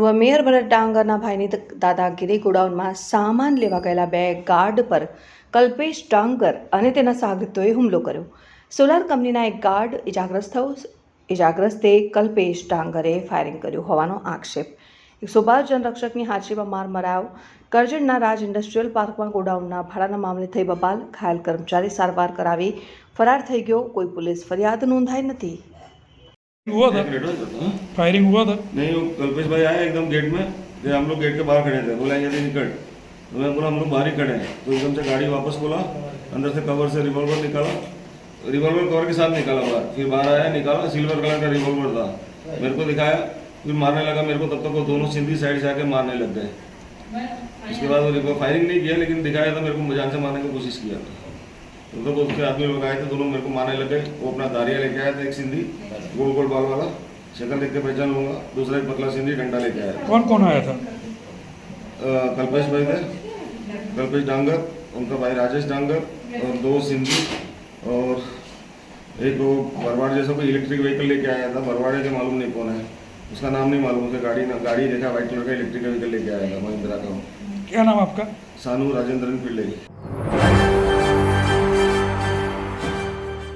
પૂર્વ મેયર ભરત ડાંગરના ભાઈની દાદાગીરી ગોડાઉનમાં સામાન લેવા ગયેલા બે ગાર્ડ પર કલ્પેશ ડાંગર અને તેના સાગરીતોએ હુમલો કર્યો. સોલાર કંપનીના એક ગાર્ડ ઇજાગ્રસ્ત થયો. ઇજાગ્રસ્તે કલ્પેશ ડાંગરે ફાયરિંગ કર્યું હોવાનો આક્ષેપ. 112 જનરક્ષકની હાજરીમાં માર મરાયો. કરજણના રાજ ઇન્ડસ્ટ્રીયલ પાર્કમાં ગોડાઉનના ભાડાના મામલે થઈ બબાલ. ઘાયલ કર્મચારી સારવાર કરાવી ફરાર થઈ ગયો. કોઈ પોલીસ ફરિયાદ नोंधाई નથી. हुआ था फायरिंग हुआ था नहीं, वो कल्पेश भाई आए एकदम गेट में, फिर हम लोग गेट के बाहर खड़े थे, बोला यहाँ से निकल, तो मैं बोला हम लोग बाहर ही खड़े हैं, तो एकदम से गाड़ी वापस खोला, अंदर से कवर से रिवॉल्वर निकाला, रिवॉल्वर कवर के साथ निकाला बाहर, फिर बाहर आया निकाला, सिल्वर कलर का रिवॉल्वर था, मेरे को दिखाया, फिर मारने लगा मेरे को, तब तक वो दोनों सिंधी साइड से आके मारने लग गए. उसके बाद वो फायरिंग नहीं किया, लेकिन दिखाया था मेरे को, जान से मारने की कोशिश किया था. तो उसके आदमी लोग आए थे, दोनों मेरे को मारने लग गए. वो अपना दारिया लेके आया था, एक सिंधी गोल गोल बाल वाला, शक्ल देख के पहचान लूंगा, दूसरा एक पतला सिंधी डंडा लेके आया. कौन कौन आया था? कल्पेश भाई थे, कल्पेश डांगर, उनका भाई राजेश डांगर और दो सिंधी और एक वो बरवाड़ जैसा कोई इलेक्ट्रिक व्हीकल लेके आया था. बरवाड़े के मालूम नहीं कौन है, उसका नाम नहीं मालूम. उसे गाड़ी देखा, व्हाइट कलर का इलेक्ट्रिक व्हीकल लेके आया था महिंद्रा का. क्या नाम आपका? सानू राजेंद्रन पिल्ले.